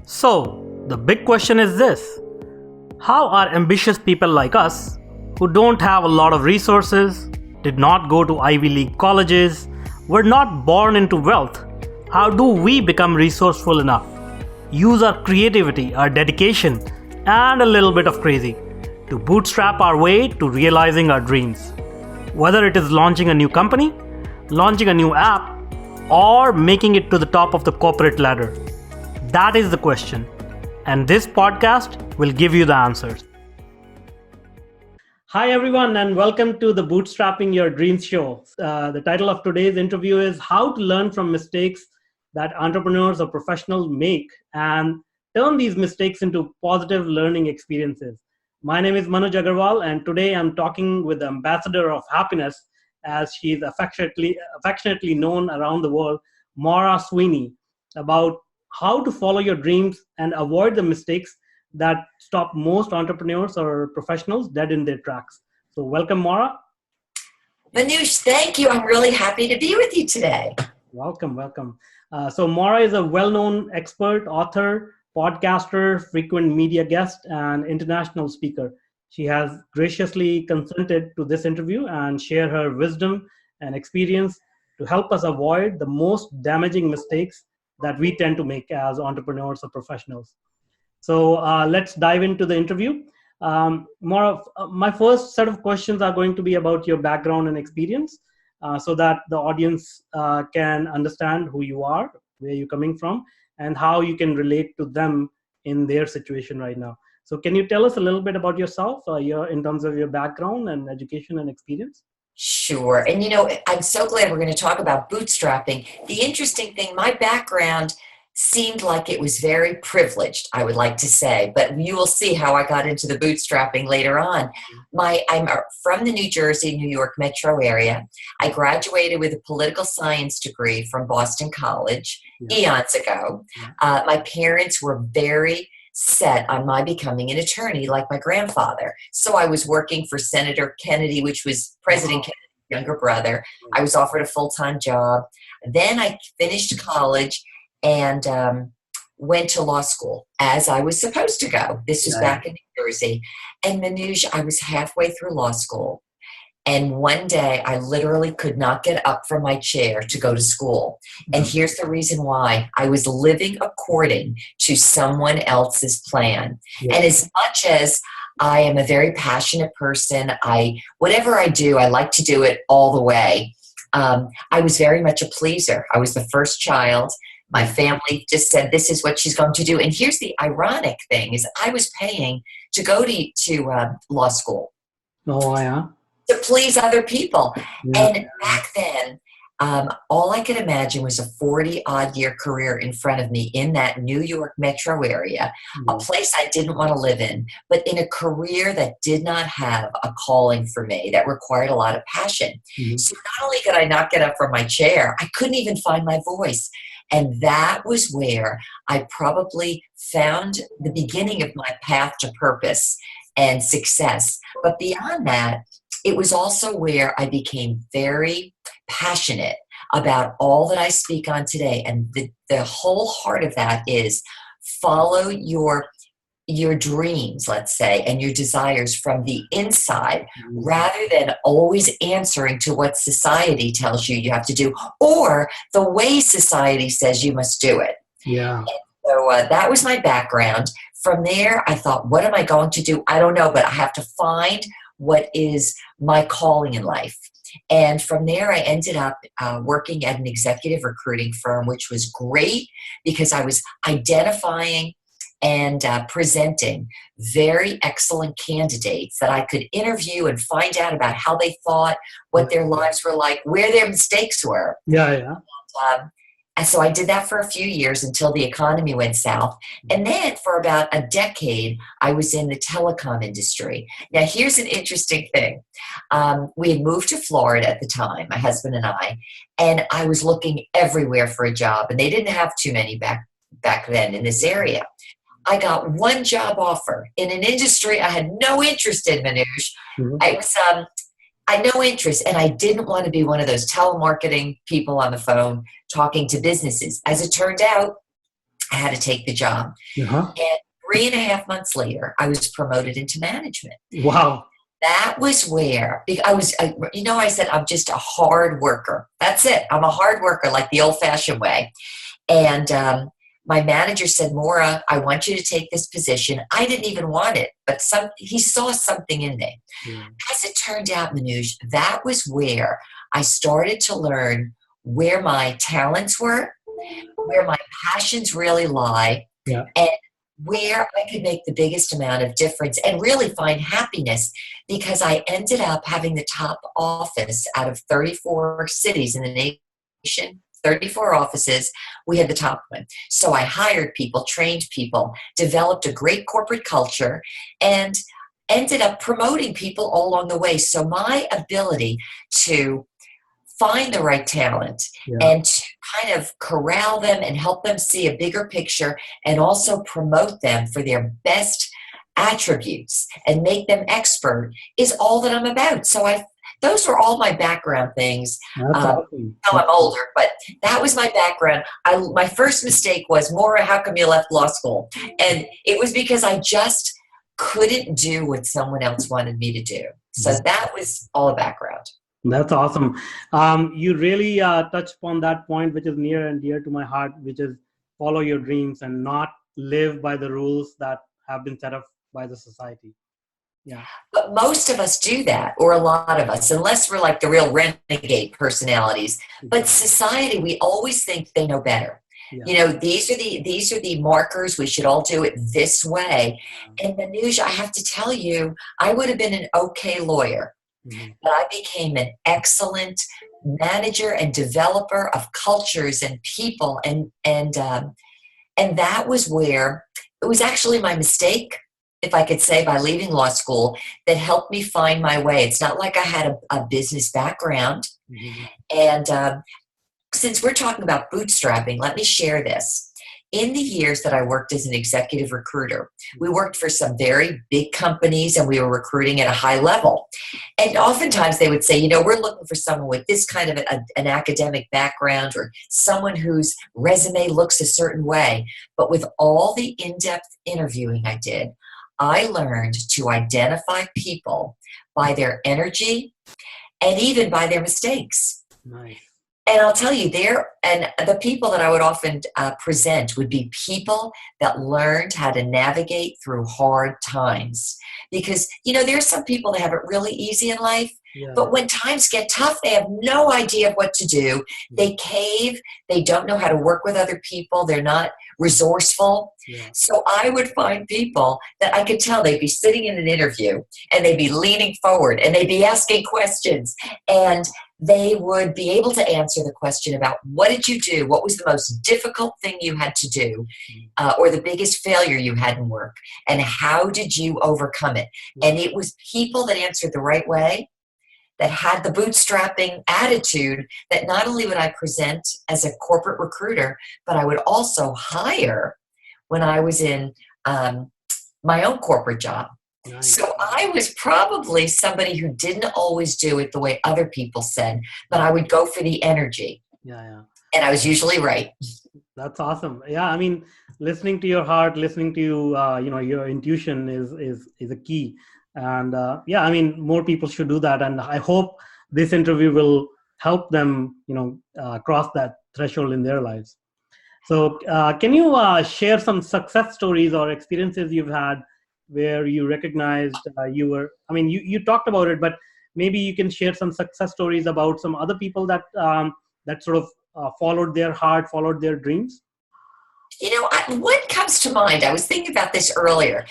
So, the big question is this: how are ambitious people like us, who don't have a lot of resources, did not go to Ivy League colleges, were not born into wealth, how do we become resourceful enough? Use our creativity, our dedication, and a little bit of crazy to bootstrap our way to realizing our dreams. Whether it is launching a new company, launching a new app, or making it to the top of the corporate ladder. That is the question, and this podcast will give you the answers. Hi, everyone, and welcome to the Bootstrapping Your Dreams show. The title of today's interview is How to Learn from Mistakes That Entrepreneurs or Professionals Make and Turn These Mistakes into Positive Learning Experiences. My name is Manoj Agarwal, and today I'm talking with the ambassador of happiness, as she is affectionately known around the world, Maura Sweeney, about how to follow your dreams and avoid the mistakes that stop most entrepreneurs or professionals dead in their tracks. So welcome, Maura. Manoj, thank you. I'm really happy to be with you today. Welcome. So Maura is a well-known expert, author, podcaster, frequent media guest, and international speaker. She has graciously consented to this interview and share her wisdom and experience to help us avoid the most damaging mistakes that we tend to make as entrepreneurs or professionals. So let's dive into the interview. Maura, my first set of questions are going to be about your background and experience so that the audience can understand who you are, where you're coming from, and how you can relate to them in their situation right now. So can you tell us a little bit about yourself, in terms of your background and education and experience? Sure. And I'm so glad we're going to talk about bootstrapping. The interesting thing, my background seemed like it was very privileged, I would like to say, but you will see how I got into the bootstrapping later on. I'm from the New Jersey, New York metro area. I graduated with a political science degree from Boston College eons ago. My parents were very set on my becoming an attorney like my grandfather. So I was working for Senator Kennedy, which was President Kennedy's younger brother. I was offered a full-time job. Then I finished college and went to law school as I was supposed to go. This was back in New Jersey. And Manoj, I was halfway through law school. And one day I literally could not get up from my chair to go to school. And here's the reason why. I was living according to someone else's plan. Yeah. And as much as I am a very passionate person, whatever I do, I like to do it all the way. I was very much a pleaser. I was the first child. My family just said, this is what she's going to do. And here's the ironic thing is I was paying to go to law school. Oh, yeah. To please other people. Yeah. And back then, all I could imagine was a 40-odd year career in front of me in that New York metro area, a place I didn't want to live in, but in a career that did not have a calling for me, that required a lot of passion. So not only could I not get up from my chair, I couldn't even find my voice. And that was where I probably found the beginning of my path to purpose and success. But beyond that, it was also where I became very passionate about all that I speak on today. And the whole heart of that is follow your dreams, let's say, and your desires from the inside, rather than always answering to what society tells you have to do or the way society says you must do it. Yeah. And so that was my background. From there, I thought, what am I going to do? I don't know, but I have to find what is my calling in life. And from there, I ended up working at an executive recruiting firm, which was great because I was identifying and presenting very excellent candidates that I could interview and find out about how they thought, what their lives were like, where their mistakes were. Yeah. And so I did that for a few years until the economy went south. And then for about a decade, I was in the telecom industry. Now, here's an interesting thing. We had moved to Florida at the time, my husband and I was looking everywhere for a job, and they didn't have too many back then in this area. I got one job offer in an industry I had no interest in, Manoj. I had no interest, and I didn't want to be one of those telemarketing people on the phone talking to businesses. As it turned out, I had to take the job. Uh-huh. And 3.5 months later, I was promoted into management. Wow. That was where I said, I'm just a hard worker. That's it. I'm a hard worker, like the old fashioned way. And my manager said, Maura, I want you to take this position. I didn't even want it, but he saw something in me. Yeah. As it turned out, Manoj, that was where I started to learn where my talents were, where my passions really lie, Yeah. and where I could make the biggest amount of difference and really find happiness, because I ended up having the top office out of 34 cities in the nation, 34 offices. We had the top one. So I hired people, trained people, developed a great corporate culture, and ended up promoting people all along the way. So my ability to find the right talent and to kind of corral them and help them see a bigger picture, and also promote them for their best attributes and make them expert, is all that I'm about. So those were all my background things. That's awesome. Now I'm older, but that was my background. My first mistake was, Maura, how come you left law school? And it was because I just couldn't do what someone else wanted me to do. So that was all the background. That's awesome. You really touched upon that point, which is near and dear to my heart, which is follow your dreams and not live by the rules that have been set up by the society. Yeah. But most of us do that, or a lot of us, unless we're like the real renegade personalities. But society, we always think they know better. Yeah. You know, these are the markers. We should all do it this way. And Manoj, I have to tell you, I would have been an okay lawyer. Mm-hmm. But I became an excellent manager and developer of cultures and people, and that was where it was actually my mistake, if I could say, by leaving law school, that helped me find my way. It's not like I had a business background, mm-hmm. And since we're talking about bootstrapping, let me share this. In the years that I worked as an executive recruiter, we worked for some very big companies, and we were recruiting at a high level. And oftentimes they would say, you know, we're looking for someone with this kind of an academic background, or someone whose resume looks a certain way. But with all the in-depth interviewing I did, I learned to identify people by their energy and even by their mistakes. Nice. And I'll tell you, the people that I would often present would be people that learned how to navigate through hard times. Because, you know, there are some people that have it really easy in life, but when times get tough, they have no idea what to do. They cave. They don't know how to work with other people. They're not resourceful. Yeah. So I would find people that I could tell they'd be sitting in an interview, and they'd be leaning forward, and they'd be asking questions, and they would be able to answer the question about, what did you do? What was the most difficult thing you had to do, or the biggest failure you had in work? And how did you overcome it? And it was people that answered the right way, that had the bootstrapping attitude, that not only would I present as a corporate recruiter, but I would also hire when I was in my own corporate job. Nice. So I was probably somebody who didn't always do it the way other people said, but I would go for the energy. Yeah. And I was usually right. That's awesome. Yeah, I mean, listening to your heart, listening to your intuition is a key. And I mean, more people should do that. And I hope this interview will help them, cross that threshold in their lives. So can you share some success stories or experiences you've had where you recognized you talked about it, but maybe you can share some success stories about some other people that sort of followed their heart, followed their dreams? What comes to mind, I was thinking about this earlier.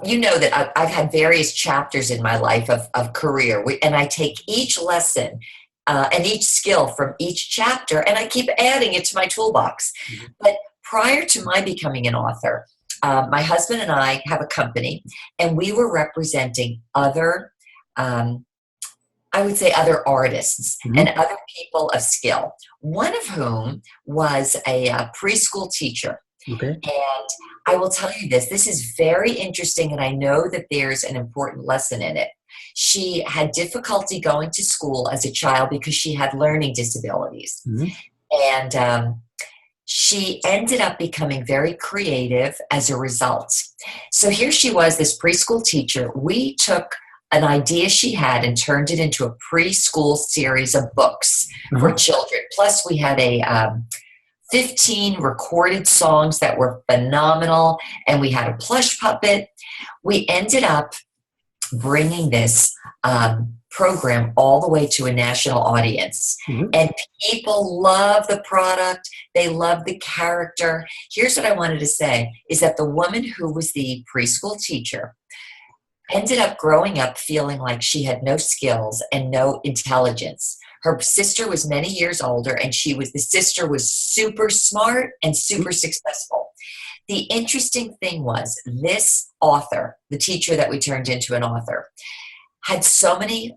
You know that I've had various chapters in my life of career, and I take each lesson and each skill from each chapter, and I keep adding it to my toolbox. Mm-hmm. But prior to my becoming an author, my husband and I have a company, and we were representing other, I would say other artists, mm-hmm. and other people of skill, one of whom was a preschool teacher. Okay. And I will tell you this is very interesting, and I know that there's an important lesson in it. She had difficulty going to school as a child because she had learning disabilities. Mm-hmm. And she ended up becoming very creative as a result. So here she was, this preschool teacher. We took an idea she had and turned it into a preschool series of books for children. Plus, we had a 15 recorded songs that were phenomenal, and we had a plush puppet. We ended up bringing this program all the way to a national audience. And people love the product. They love the character. Here's what I wanted to say, is that the woman who was the preschool teacher ended up growing up feeling like she had no skills and no intelligence. Her sister was many years older, and the sister was super smart and super successful. The interesting thing was, this author, the teacher that we turned into an author, had so many,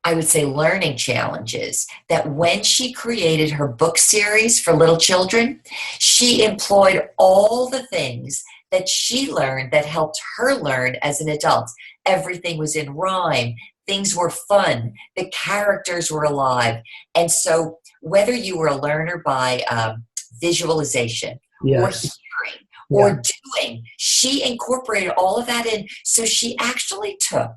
I would say, learning challenges that when she created her book series for little children, she employed all the things that she learned that helped her learn as an adult. Everything was in rhyme. Things were fun. The characters were alive. And so whether you were a learner by visualization or hearing or doing, she incorporated all of that in. So she actually took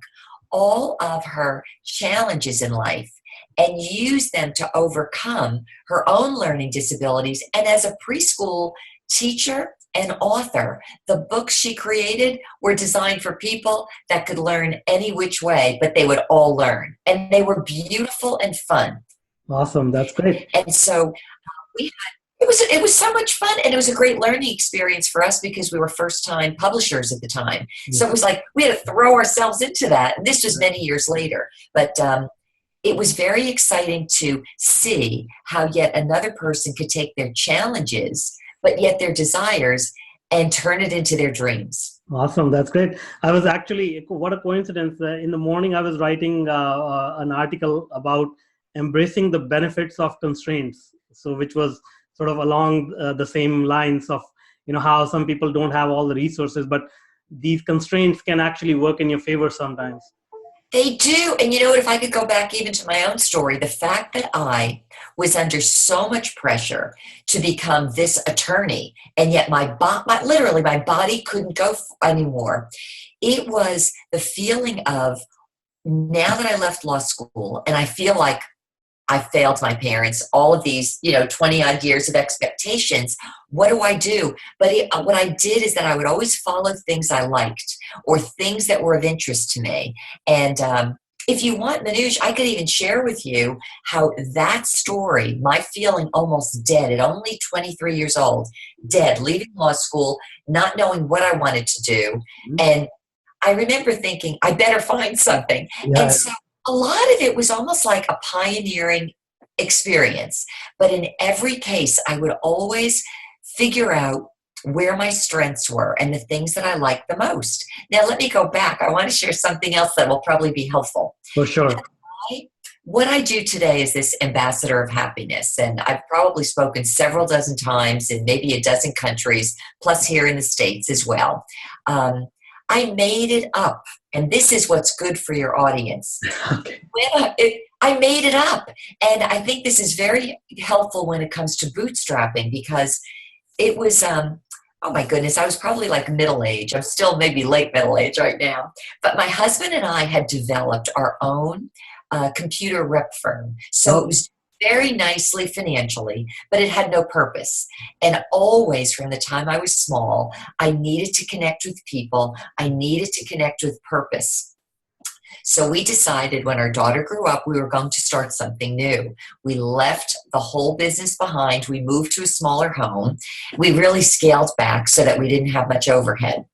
all of her challenges in life and used them to overcome her own learning disabilities. And as a preschool teacher and author, the books she created were designed for people that could learn any which way, but they would all learn. And they were beautiful and fun. Awesome. That's great. And so it was so much fun, and it was a great learning experience for us because we were first-time publishers at the time. So it was like we had to throw ourselves into that. And this was many years later. But it was very exciting to see how yet another person could take their challenges, but yet their desires, and turn it into their dreams. Awesome. That's great. I was actually, what a coincidence. In the morning, I was writing an article about embracing the benefits of constraints. So which was sort of along the same lines of, how some people don't have all the resources, but these constraints can actually work in your favor sometimes. They do. And you know what, if I could go back even to my own story, the fact that I was under so much pressure to become this attorney, and yet literally my body couldn't go anymore. It was the feeling of, now that I left law school and I feel like I failed my parents, all of these, 20 odd years of expectations. What do I do? But what I did is that I would always follow things I liked or things that were of interest to me. And if you want, Manoj, I could even share with you how that story, my feeling almost dead at only 23 years old, dead, leaving law school, not knowing what I wanted to do. And I remember thinking, I better find something. Yeah. And so a lot of it was almost like a pioneering experience. But in every case, I would always figure out where my strengths were and the things that I liked the most. Now, let me go back. I want to share something else that will probably be helpful. For sure. What I do today is this ambassador of happiness. And I've probably spoken several dozen times in maybe a dozen countries, plus here in the States as well. I made it up. And this is what's good for your audience. Okay. I made it up. And I think this is very helpful when it comes to bootstrapping, because it was, oh my goodness, I was probably like middle age. I'm still maybe late middle age right now. But my husband and I had developed our own computer rep firm. So it was very nicely financially, but it had no purpose. And always from the time I was small, I needed to connect with people. I needed to connect with purpose. So we decided when our daughter grew up, we were going to start something new. We left the whole business behind. We moved to a smaller home. We really scaled back so that we didn't have much overhead.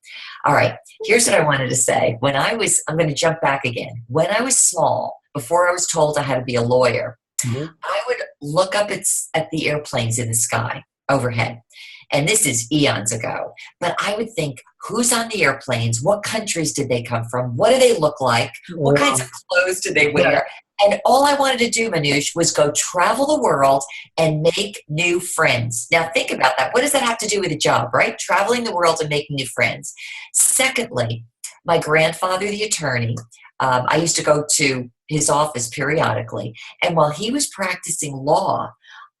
All right, here's what I wanted to say. I'm going to jump back again. When I was small, before I was told I had to be a lawyer, I would look up at the airplanes in the sky overhead. And this is eons ago. But I would think, who's on the airplanes? What countries did they come from? What do they look like? What kinds of clothes do they wear? And all I wanted to do, Manoj, was go travel the world and make new friends. Now think about that. What does that have to do with a job, right? Traveling the world and making new friends. Secondly, my grandfather, the attorney, I used to go to his office periodically. And while he was practicing law,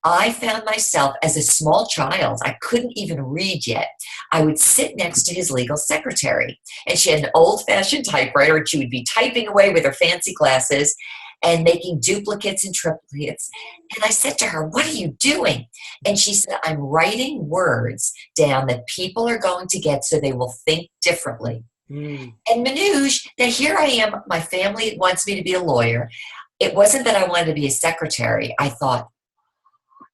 I found myself as a small child, I couldn't even read yet. I would sit next to his legal secretary, and she had an old-fashioned typewriter, and she would be typing away with her fancy glasses and making duplicates and triplets. And I said to her, "What are you doing?" And she said, "I'm writing words down that people are going to get so they will think differently." Mm. And Manoj, now here I am, my family wants me to be a lawyer. It wasn't that I wanted to be a secretary. I thought,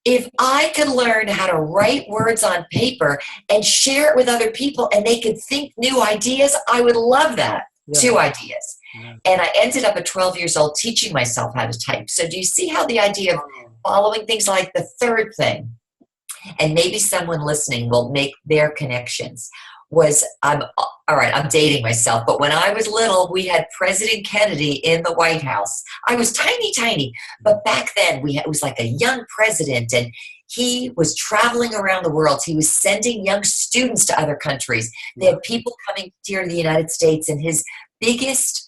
if I could learn how to write words on paper and share it with other people and they could think new ideas, I would love that. Yeah. 2 ideas. Yeah. And I ended up at 12 years old teaching myself how to type. So do you see how the idea of following things like the third thing, and maybe someone listening will make their connections, was I'm dating myself, but when I was little, we had President Kennedy in the White House. I was tiny, but back then it was like a young president, and he was traveling around the world. He was sending young students to other countries. They had people coming here to the United States, and his biggest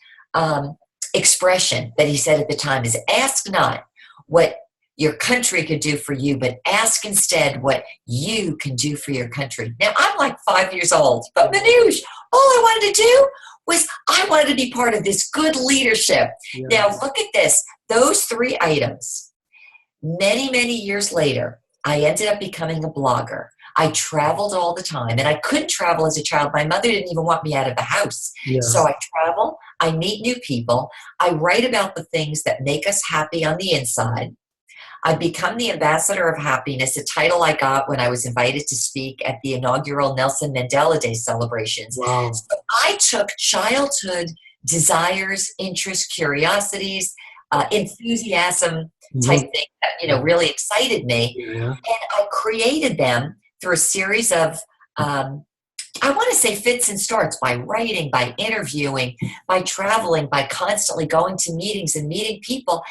expression that he said at the time is, "Ask not what your country could do for you, but ask instead what you can do for your country." Now, I'm like 5 years old, but Manoj, all I wanted to do was I wanted to be part of this good leadership. Yeah. Now, look at this. Those 3 items, many years later, I ended up becoming a blogger. I traveled all the time, and I couldn't travel as a child. My mother didn't even want me out of the house. Yeah. So I travel, I meet new people, I write about the things that make us happy on the inside. I become the ambassador of happiness, a title I got when I was invited to speak at the inaugural Nelson Mandela Day celebrations. Wow. So I took childhood desires, interests, curiosities, enthusiasm type thing that really excited me, Yeah. and I created them through a series of I want to say fits and starts, by writing, by interviewing, by traveling, by constantly going to meetings and meeting people.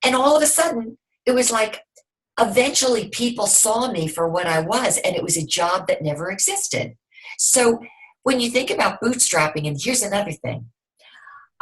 And all of a sudden, it was like eventually people saw me for what I was, and it was a job that never existed. So when you think about bootstrapping, and here's another thing,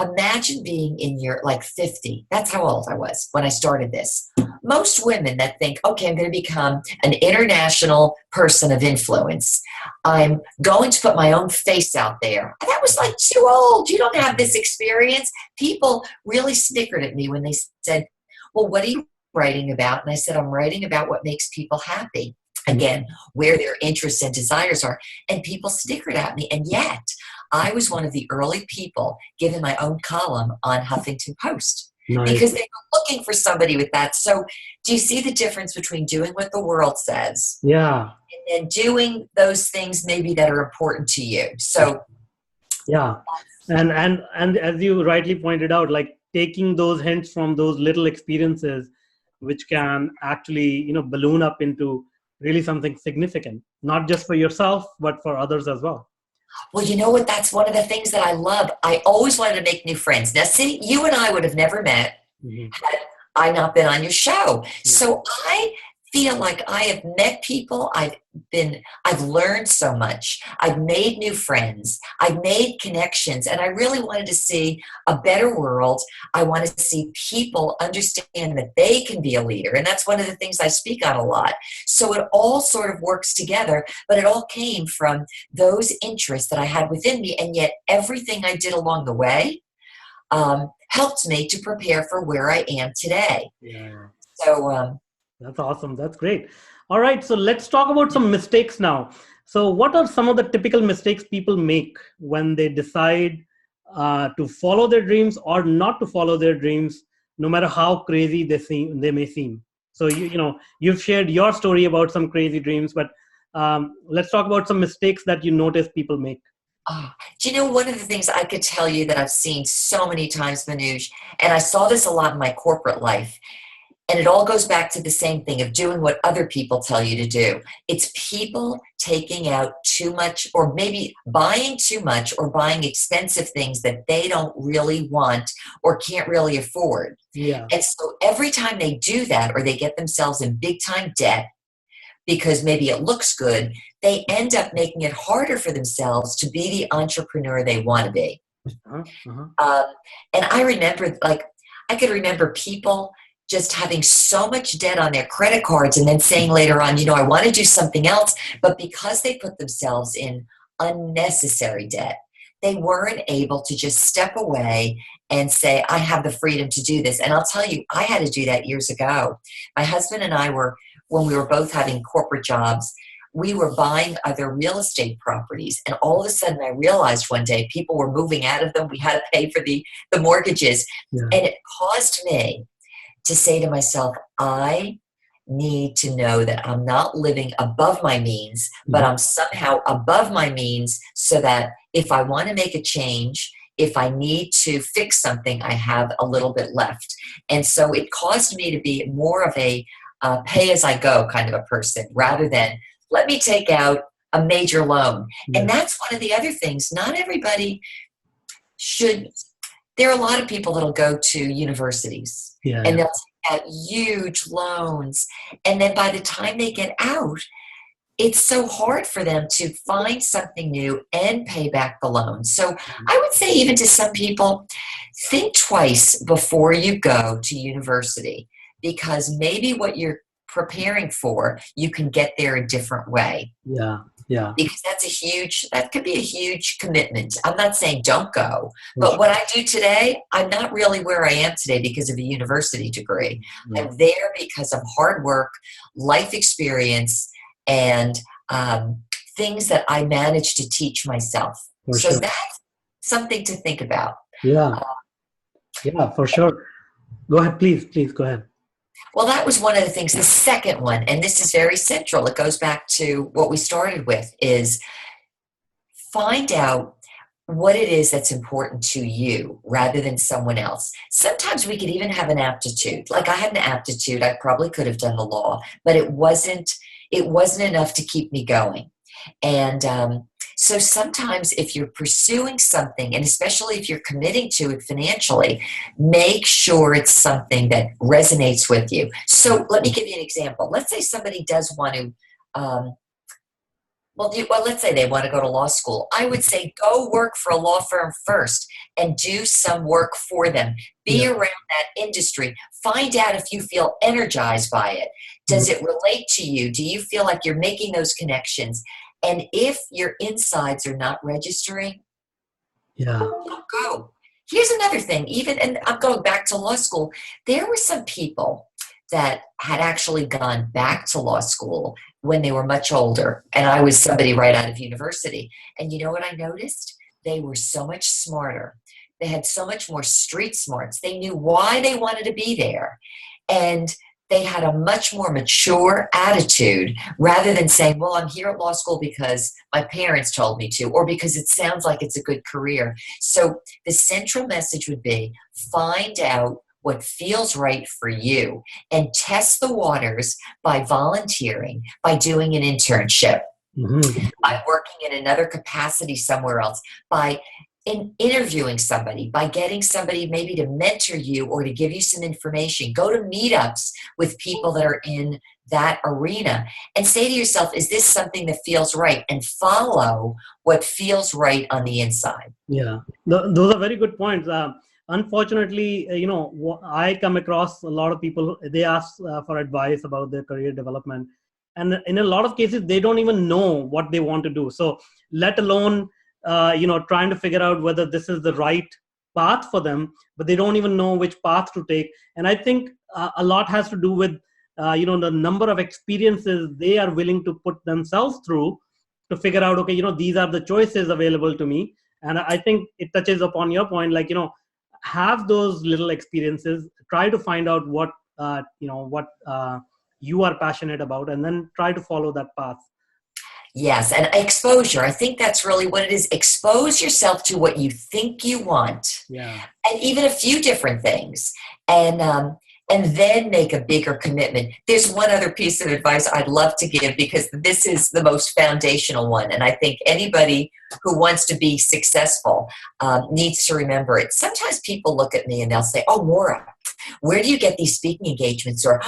imagine being in your 50. That's how old I was when I started this. Most women that think, okay, I'm going to become an international person of influence. I'm going to put my own face out there. That was too old. You don't have this experience. People really snickered at me when they said, well, what are you writing about? And I said, I'm writing about what makes people happy. Again, where their interests and desires are. And people snickered at me. And yet, I was one of the early people given my own column on Huffington Post. Nice. Because they were looking for somebody with that. So do you see the difference between doing what the world says? Yeah. And then doing those things maybe that are important to you? So yeah. And as you rightly pointed out, taking those hints from those little experiences, which can actually, balloon up into really something significant, not just for yourself, but for others as well. Well, you know what? That's one of the things that I love. I always wanted to make new friends. Now, see, you and I would have never met had I not been on your show. So I feel like I have met people. I've learned so much. I've made new friends. I've made connections. And I really wanted to see a better world. I want to see people understand that they can be a leader. And that's one of the things I speak on a lot. So it all sort of works together, but it all came from those interests that I had within me. And yet everything I did along the way helped me to prepare for where I am today. Yeah. So, that's awesome. That's great. All right. So let's talk about some mistakes now. So what are some of the typical mistakes people make when they decide to follow their dreams or not to follow their dreams, no matter how crazy they may seem? So, you've shared your story about some crazy dreams, but let's talk about some mistakes that you notice people make. Do you know one of the things I could tell you that I've seen so many times, Manoj, and I saw this a lot in my corporate life, and it all goes back to the same thing of doing what other people tell you to do. It's people taking out too much, or maybe buying too much, or buying expensive things that they don't really want or can't really afford. Yeah. And so every time they do that, or they get themselves in big time debt, because maybe it looks good, they end up making it harder for themselves to be the entrepreneur they want to be. And I remember, I could remember people just having so much debt on their credit cards and then saying later on, I want to do something else. But because they put themselves in unnecessary debt, they weren't able to just step away and say, I have the freedom to do this. And I'll tell you, I had to do that years ago. My husband and I when we were both having corporate jobs, we were buying other real estate properties. And all of a sudden I realized one day people were moving out of them. We had to pay for the mortgages. Yeah. And it caused me to say to myself, I need to know that I'm not living above my means, but I'm somehow above my means so that if I want to make a change, if I need to fix something, I have a little bit left. And so it caused me to be more of a pay-as-I-go kind of a person rather than let me take out a major loan. Yeah. And that's one of the other things. Not everybody should. There are a lot of people that'll go to universities and they'll take out huge loans. And then by the time they get out, it's so hard for them to find something new and pay back the loan. So I would say even to some people, think twice before you go to university, because maybe what you're preparing for, you can get there a different way. Yeah. Because that could be a huge commitment. I'm not saying don't go, but what I do today, I'm not really where I am today because of a university degree. Yeah. I'm there because of hard work, life experience, and things that I managed to teach myself. So that's something to think about. Yeah, for sure. Go ahead, please go ahead. Well, that was one of the things. The second one, and this is very central, it goes back to what we started with, is find out what it is that's important to you rather than someone else. Sometimes we could even have an aptitude. Like I had an aptitude, I probably could have done the law, but it wasn't enough to keep me going. And so sometimes if you're pursuing something, and especially if you're committing to it financially, make sure it's something that resonates with you. So let me give you an example. Let's say somebody does want to, let's say they want to go to law school. I would say go work for a law firm first and do some work for them. Be around that industry. Find out if you feel energized by it. Does it relate to you? Do you feel like you're making those connections? And if your insides are not registering, don't go. Here's another thing, and I'm going back to law school. There were some people that had actually gone back to law school when they were much older. And I was somebody right out of university. And you know what I noticed? They were so much smarter. They had so much more street smarts. They knew why they wanted to be there. And they had a much more mature attitude rather than saying, well, I'm here at law school because my parents told me to, or because it sounds like it's a good career. So the central message would be find out what feels right for you and test the waters by volunteering, by doing an internship, by working in another capacity somewhere else, by interviewing somebody, by getting somebody maybe to mentor you or to give you some information. Go to meetups with people that are in that arena and say to yourself, is this something that feels right? And follow what feels right on the inside. Yeah, those are very good points. Unfortunately, I come across a lot of people, they ask for advice about their career development. And in a lot of cases, they don't even know what they want to do. So let alone trying to figure out whether this is the right path for them, but they don't even know which path to take. And I think a lot has to do with, the number of experiences they are willing to put themselves through to figure out, okay, these are the choices available to me. And I think it touches upon your point, have those little experiences, try to find out what you are passionate about, and then try to follow that path. Yes, and exposure. I think that's really what it is. Expose yourself to what you think you want, and even a few different things, and then make a bigger commitment. There's one other piece of advice I'd love to give because this is the most foundational one, and I think anybody who wants to be successful needs to remember it. Sometimes people look at me and they'll say, "Oh, Maura, where do you get these speaking engagements?" Or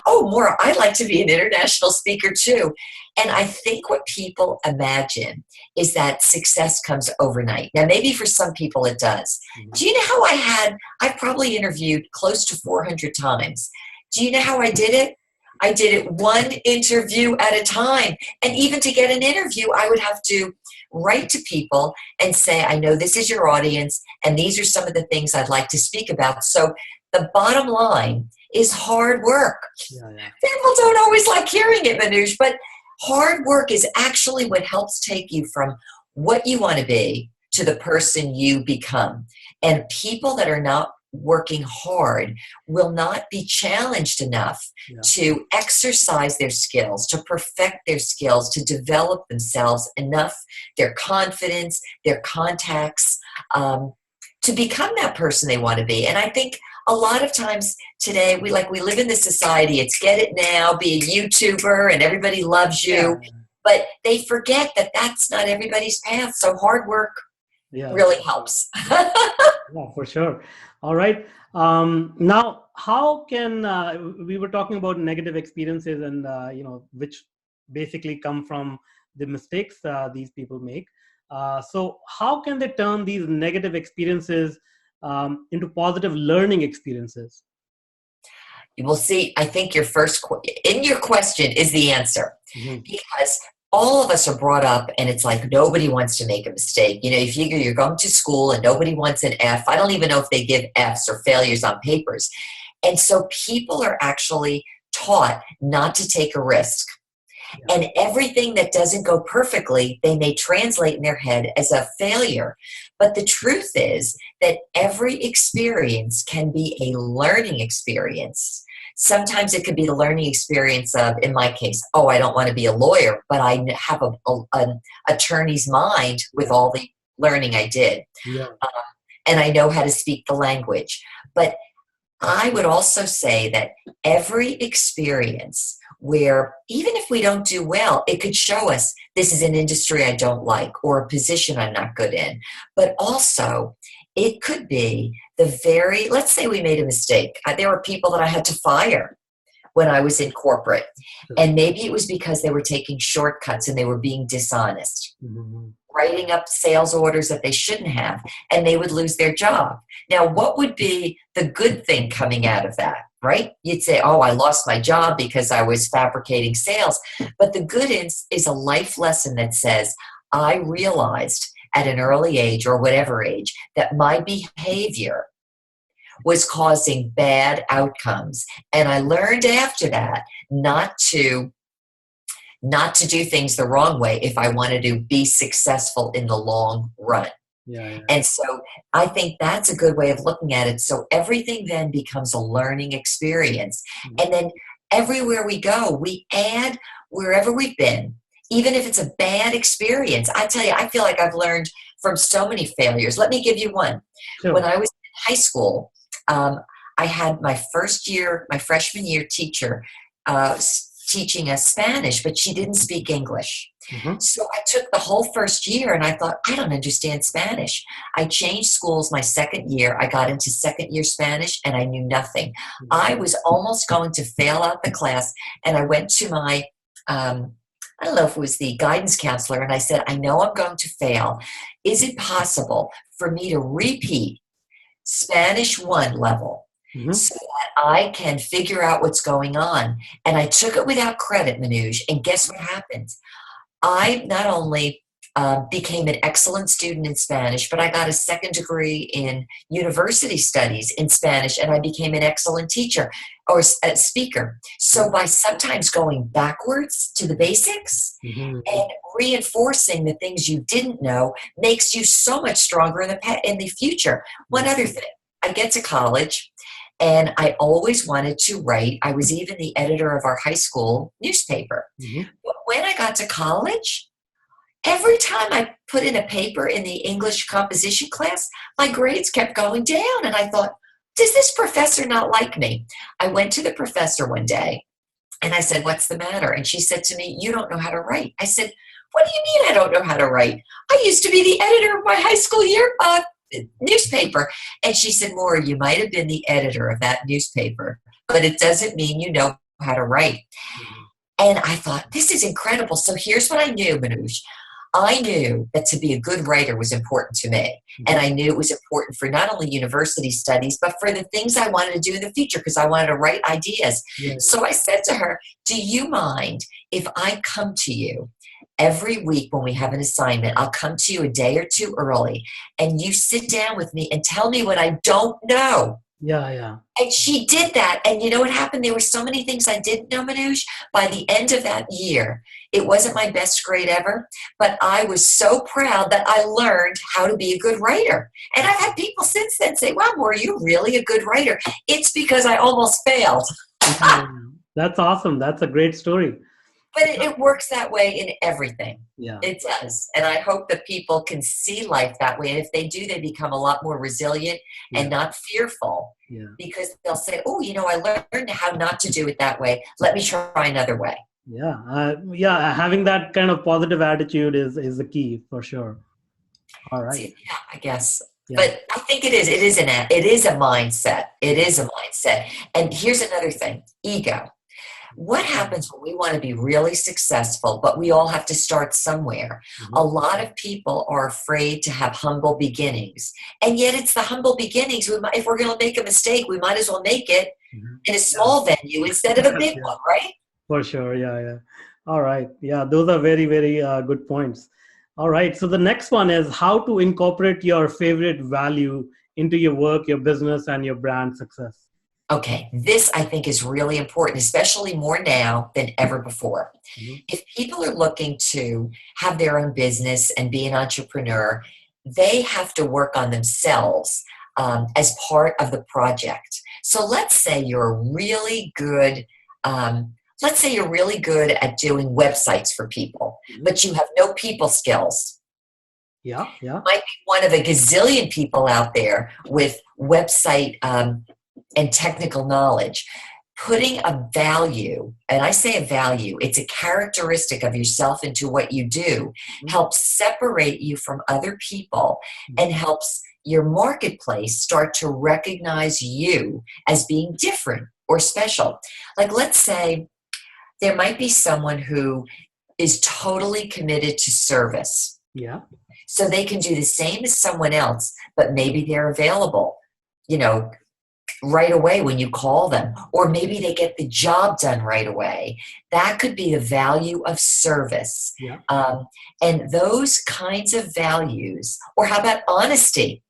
Oh, Maura, I'd like to be an international speaker too. And I think what people imagine is that success comes overnight. Now, maybe for some people it does. Mhm. Do you know how I've probably interviewed close to 400 times. Do you know how I did it? I did it one interview at a time. And even to get an interview, I would have to write to people and say, I know this is your audience, and these are some of the things I'd like to speak about. So the bottom line is hard work. Yeah, yeah. People don't always like hearing it, Manoush, but hard work is actually what helps take you from what you want to be to the person you become. And people that are not working hard will not be challenged enough Yeah. to exercise their skills, to perfect their skills, to develop themselves enough, their confidence, their contacts, to become that person they want to be. And I think a lot of times today we live in this society, it's get it now, be a YouTuber and everybody loves you. Yeah. But they forget that that's not everybody's path. So hard work Yeah. really helps. Yeah, for sure. All right. Now, how can we were talking about negative experiences and which basically come from the mistakes these people make. So, how can they turn these negative experiences into positive learning experiences? You will see, I think your in your question is the answer. Mm-hmm. Because all of us are brought up and it's like nobody wants to make a mistake. You know, you figure you're going to school and nobody wants an F. I don't even know if they give Fs or failures on papers. And so people are actually taught not to take a risk. Yeah. And everything that doesn't go perfectly, they may translate in their head as a failure. But the truth is that every experience can be a learning experience. Sometimes it could be the learning experience of, in my case, oh, I don't want to be a lawyer, but I have an attorney's mind with all the learning I did. Yeah. And I know how to speak the language. But I would also say that every experience where, even if we don't do well, it could show us this is an industry I don't like or a position I'm not good in. But also, it could be let's say we made a mistake. There were people that I had to fire when I was in corporate. And maybe it was because they were taking shortcuts and they were being dishonest. Mm-hmm. Writing up sales orders that they shouldn't have, and they would lose their job. Now, what would be the good thing coming out of that, right? You'd say, oh, I lost my job because I was fabricating sales. But the good is a life lesson that says, I realized at an early age or whatever age that my behavior was causing bad outcomes. And I learned after that not to do things the wrong way if I wanted to be successful in the long run. Yeah. And so I think that's a good way of looking at it. So everything then becomes a learning experience. Mm-hmm. And then everywhere we go, we add wherever we've been, even if it's a bad experience. I tell you, I feel like I've learned from so many failures. Let me give you one. Sure. When I was in high school, I had my freshman year teacher teaching us Spanish, but she didn't speak English. Mm-hmm. So I took the whole first year and I thought, I don't understand Spanish. I changed schools my second year. I got into second year Spanish and I knew nothing. Mm-hmm. I was almost going to fail out the class, and I went to my, I don't know if it was the guidance counselor, and I said, I know I'm going to fail. Is it possible for me to repeat Spanish 1 level? Mm-hmm. So that I can figure out what's going on? And I took it without credit, Manoush, and guess what happened? I not only became an excellent student in Spanish, but I got a second degree in university studies in Spanish, and I became an excellent teacher or a speaker. So by sometimes going backwards to the basics, mm-hmm. and reinforcing the things you didn't know makes you so much stronger in the future. One other thing, I get to college, and I always wanted to write. I was even the editor of our high school newspaper. Mm-hmm. But when I got to college, every time I put in a paper in the English composition class, my grades kept going down. And I thought, does this professor not like me? I went to the professor one day and I said, what's the matter? And she said to me, you don't know how to write. I said, what do you mean I don't know how to write? I used to be the editor of my high school newspaper. And she said, Maura, you might have been the editor of that newspaper, but it doesn't mean you know how to write. Mhm. And I thought, this is incredible. So here's what I knew, Manoj. I knew that to be a good writer was important to me. And I knew it was important for not only university studies, but for the things I wanted to do in the future, because I wanted to write ideas. Yeah. So I said to her, do you mind if I come to you every week when we have an assignment? I'll come to you a day or two early, and you sit down with me and tell me what I don't know. Yeah, yeah. And she did that. And you know what happened? There were so many things I didn't know, Manoj. By the end of that year, it wasn't my best grade ever, but I was so proud that I learned how to be a good writer. And I've had people since then say, wow, Maura, you're really a good writer. It's because I almost failed. Yeah. That's awesome. That's a great story. But it works that way in everything. Yeah. It does. And I hope that people can see life that way. And if they do, they become a lot more resilient and not fearful. Yeah. Because they'll say, oh, you know, I learned how not to do it that way. Let me try another way. Yeah. Having that kind of positive attitude is the key for sure. All right. See, yeah, I guess. Yeah. But I think it is a mindset. It is a mindset. And here's another thing, ego. What happens when we want to be really successful, but we all have to start somewhere? A lot of people are afraid to have humble beginnings. And yet it's the humble beginnings. If we're going to make a mistake, we might as well make it in a small venue instead of a big one, right? For sure. Yeah. All right. Yeah, those are very, very good points. All right. So the next one is how to incorporate your favorite value into your work, your business, and your brand success. Okay, this I think is really important, especially more now than ever before. If people are looking to have their own business and be an entrepreneur, they have to work on themselves as part of the project. So let's say you're really good. Let's say you're really good at doing websites for people, but you have no people skills. Yeah. Might be one of a gazillion people out there with website and technical knowledge. Putting a value, and I say a value, it's a characteristic of yourself into what you do, helps separate you from other people and helps your marketplace start to recognize you as being different or special. Like, let's say there might be someone who is totally committed to service. Yeah. So they can do the same as someone else, but maybe they're available, you know, right away when you call them, or maybe they get the job done right away. That could be the value of service. Yeah. And those kinds of values, or how about honesty?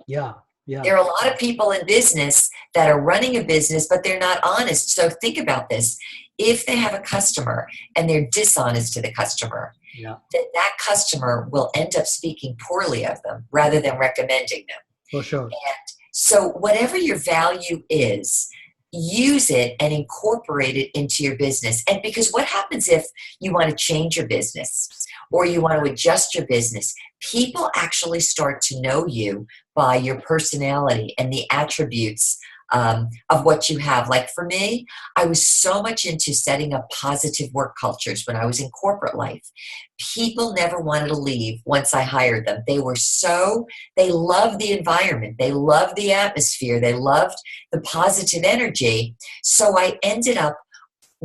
Yeah. There are a lot of people in business that are running a business, but they're not honest. So think about this. If they have a customer and they're dishonest to the customer, then that customer will end up speaking poorly of them rather than recommending them. For sure. And so whatever your value is, use it and incorporate it into your business. And because what happens if you want to change your business or you want to adjust your business? People actually start to know you by your personality and the attributes of what you have. Like for me, I was so much into setting up positive work cultures when I was in corporate life. People never wanted to leave once I hired them. They loved the environment. They loved the atmosphere. They loved the positive energy. So I ended up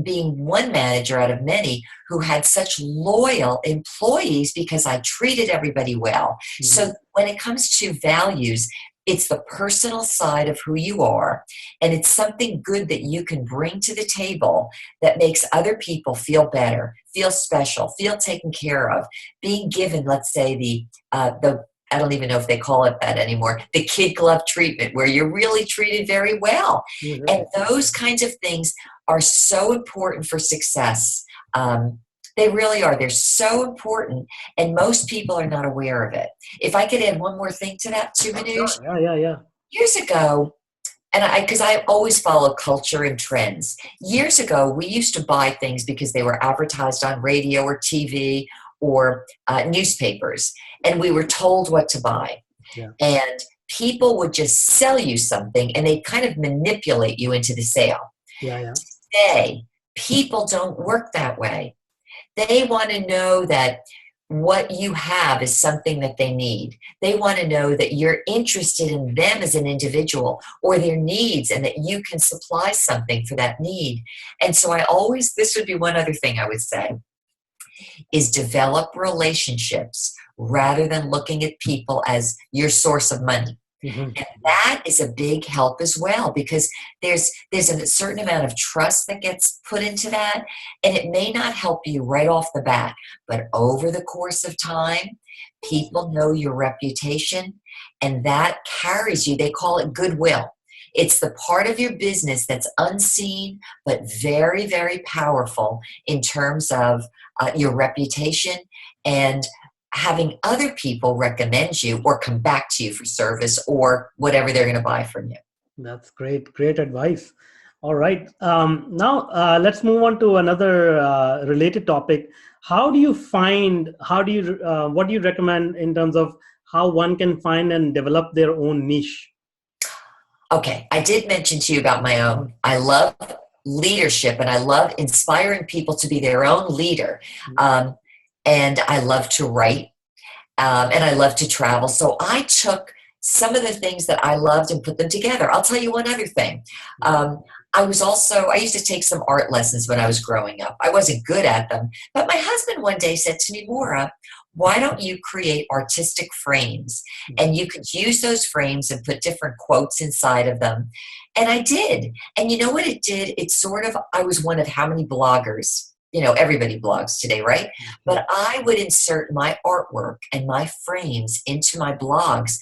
being one manager out of many who had such loyal employees because I treated everybody well. So when it comes to values, it's the personal side of who you are, and it's something good that you can bring to the table that makes other people feel better, feel special, feel taken care of, being given, let's say, the I don't even know if they call it that anymore, the kid glove treatment, where you're really treated very well. And those kinds of things are so important for success. They really are. They're so important, and most people are not aware of it. If I could add one more thing to that too, Manoj. Yeah. Years ago, and because I always follow culture and trends. Years ago, we used to buy things because they were advertised on radio or TV or newspapers, and we were told what to buy. Yeah. And people would just sell you something, and they'd kind of manipulate you into the sale. Yeah. Today, people don't work that way. They want to know that what you have is something that they need. They want to know that you're interested in them as an individual or their needs and that you can supply something for that need. And so this would be one other thing I would say, is develop relationships rather than looking at people as your source of money. Mm-hmm. And that is a big help as well, because there's a certain amount of trust that gets put into that, and it may not help you right off the bat, but over the course of time, people know your reputation, and that carries you. They call it goodwill. It's the part of your business that's unseen, but very, very powerful in terms of your reputation and having other people recommend you or come back to you for service or whatever they're going to buy from you. That's great. Great advice. All right. Now let's move on to another related topic. What do you recommend in terms of how one can find and develop their own niche? Okay. I did mention to you about my own. I love leadership and I love inspiring people to be their own leader. And I love to write, and I love to travel. So I took some of the things that I loved and put them together. I'll tell you one other thing. I used to take some art lessons when I was growing up. I wasn't good at them, but my husband one day said to me, Maura, why don't you create artistic frames? And you could use those frames and put different quotes inside of them. And I did. And you know what it did? I was one of how many bloggers? Everybody blogs today, right? But I would insert my artwork and my frames into my blogs.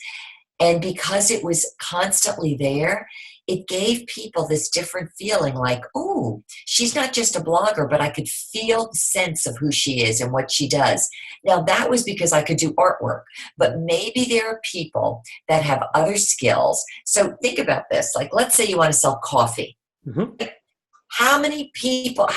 And because it was constantly there, it gave people this different feeling like, oh, she's not just a blogger, but I could feel the sense of who she is and what she does. Now, that was because I could do artwork, but maybe there are people that have other skills. So think about this. Like, let's say you want to sell coffee. Mm-hmm. How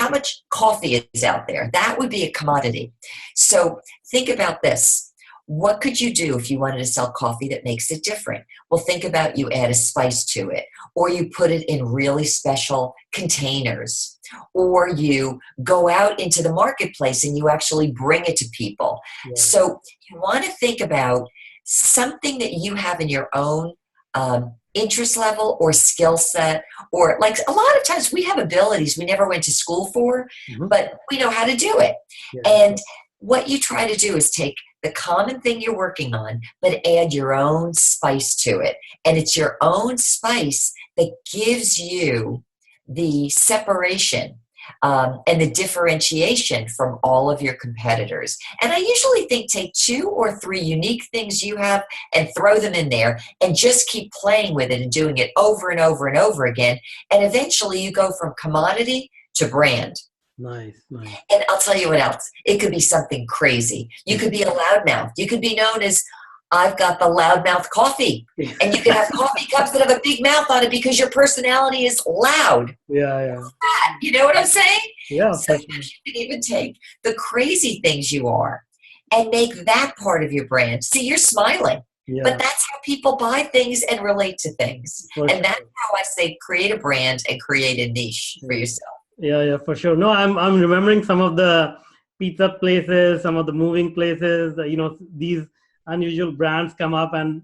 much coffee is out there? That would be a commodity. So think about this. What could you do if you wanted to sell coffee that makes it different? Well, think about you add a spice to it, or you put it in really special containers, or you go out into the marketplace and you actually bring it to people. Yeah. So you want to think about something that you have in your own interest level or skill set, or like a lot of times we have abilities we never went to school for, but we know how to do it. Yeah. And what you try to do is take the common thing you're working on, but add your own spice to it. And it's your own spice that gives you the separation and the differentiation from all of your competitors. And I usually think take 2 or 3 unique things you have and throw them in there and just keep playing with it and doing it over and over and over again. And eventually you go from commodity to brand. Nice. And I'll tell you what else. It could be something crazy. You could be a loudmouth. You could be known as, I've got the loudmouth coffee. And you can have coffee cups that have a big mouth on it because your personality is loud. Yeah. You know what I'm saying? Yeah. Sometimes you can even take the crazy things you are and make that part of your brand. See, you're smiling. Yeah. But that's how people buy things and relate to things. And that's how I say create a brand and create a niche for yourself. Yeah, for sure. No, I'm remembering some of the pizza places, some of the moving places, these unusual brands come up and,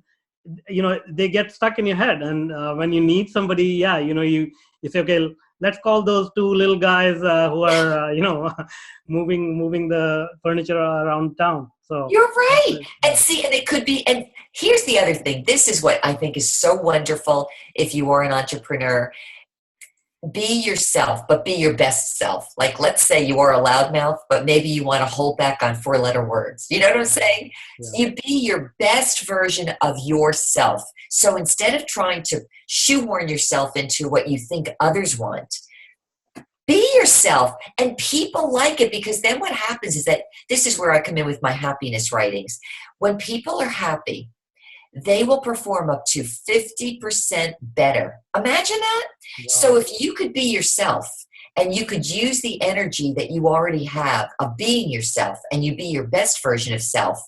they get stuck in your head. And when you need somebody, you say, okay, let's call those 2 little guys who are, moving the furniture around town. So you're right. And see, and it could be, and here's the other thing. This is what I think is so wonderful if you are an entrepreneur. Be yourself, but be your best self. Like, let's say you are a loudmouth, but maybe you want to hold back on 4-letter words. You know what I'm saying? Yeah. You be your best version of yourself. So instead of trying to shoehorn yourself into what you think others want, be yourself. And people like it, because then what happens is that this is where I come in with my happiness writings. When people are happy, they will perform up to 50% better. Imagine that. Wow. So if you could be yourself and you could use the energy that you already have of being yourself and you be your best version of self,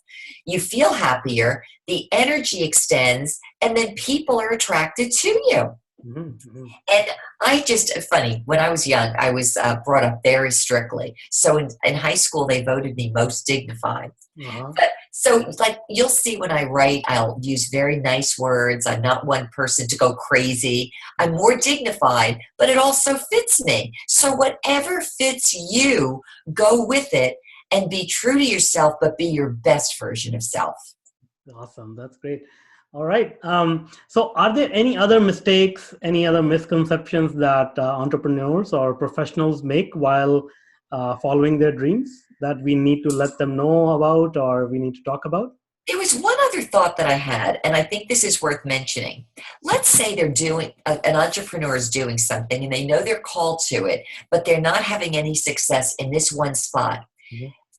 you feel happier, the energy extends, and then people are attracted to you. And I just, funny, when I was young, I was brought up very strictly. So in high school, they voted me most dignified. But so, like, you'll see when I write, I'll use very nice words. I'm not one person to go crazy. I'm more dignified, but it also fits me. So whatever fits you, go with it and be true to yourself, but be your best version of self. Awesome. That's great. All right. So are there any other mistakes, any other misconceptions that entrepreneurs or professionals make while following their dreams that we need to let them know about or we need to talk about? There was one other thought that I had, and I think this is worth mentioning. Let's say an entrepreneur is doing something and they know they're called to it, but they're not having any success in this one spot.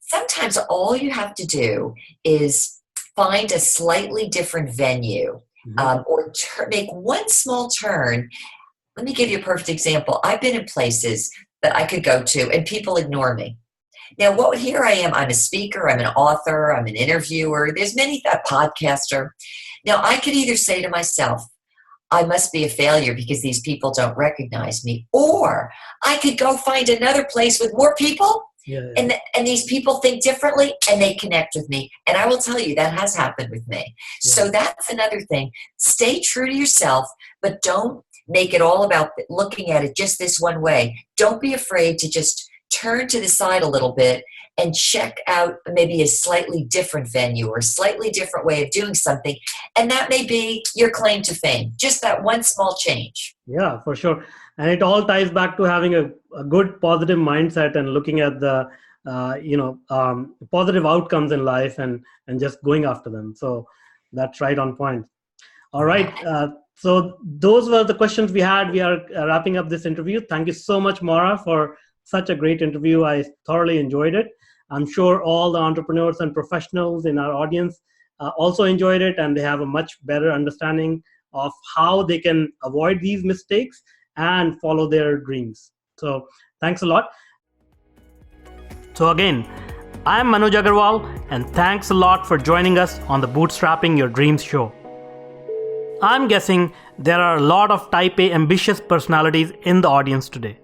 Sometimes all you have to do is find a slightly different venue or make one small turn. Let me give you a perfect example. I've been in places that I could go to and people ignore me. Now, here I am. I'm a speaker. I'm an author. I'm an interviewer. There's a podcaster. Now, I could either say to myself, I must be a failure because these people don't recognize me. Or I could go find another place with more people. And these people think differently and they connect with me. And I will tell you, that has happened with me. So that's another thing. Stay true to yourself, but don't make it all about looking at it just this one way. Don't be afraid to just turn to the side a little bit and check out maybe a slightly different venue or a slightly different way of doing something. And that may be your claim to fame, just that one small change. Yeah, for sure. And it all ties back to having a good positive mindset and looking at the, positive outcomes in life and just going after them. So that's right on point. All right. So those were the questions we had. We are wrapping up this interview. Thank you so much, Maura, for such a great interview. I thoroughly enjoyed it. I'm sure all the entrepreneurs and professionals in our audience also enjoyed it, and they have a much better understanding of how they can avoid these mistakes and follow their dreams. So thanks a lot. So again, I'm Manoj Agarwal, and thanks a lot for joining us on the Bootstrapping Your Dreams show. I'm guessing there are a lot of type A ambitious personalities in the audience today.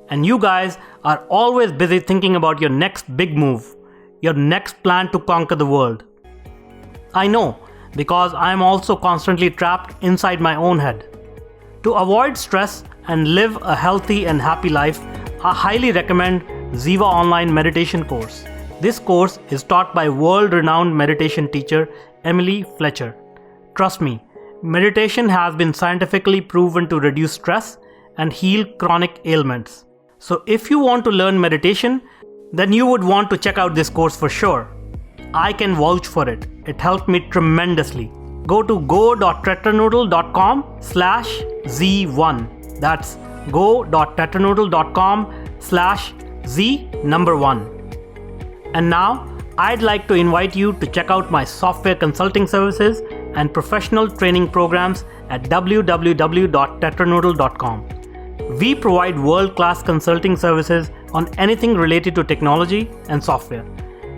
And you guys are always busy thinking about your next big move, your next plan to conquer the world. I know, because I'm also constantly trapped inside my own head. To avoid stress and live a healthy and happy life, I highly recommend Ziva Online Meditation course. This course is taught by world-renowned meditation teacher Emily Fletcher. Trust me, meditation has been scientifically proven to reduce stress and heal chronic ailments. So if you want to learn meditation, then you would want to check out this course for sure. I can vouch for it. It helped me tremendously. Go to go.tetranoodle.com/Z1. That's go.tetranoodle.com/Z1. And now, I'd like to invite you to check out my software consulting services and professional training programs at www.tetranoodle.com. We provide world-class consulting services on anything related to technology and software.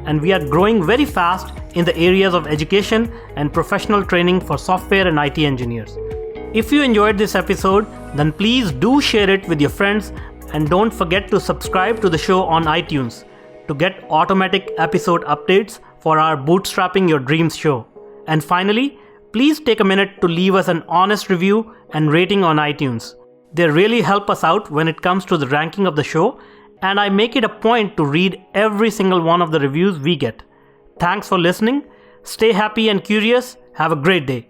And we are growing very fast in the areas of education and professional training for software and IT engineers. If you enjoyed this episode, then please do share it with your friends, and don't forget to subscribe to the show on iTunes to get automatic episode updates for our Bootstrapping Your Dreams show. And finally, please take a minute to leave us an honest review and rating on iTunes. They really help us out when it comes to the ranking of the show, and I make it a point to read every single one of the reviews we get. Thanks for listening. Stay happy and curious. Have a great day.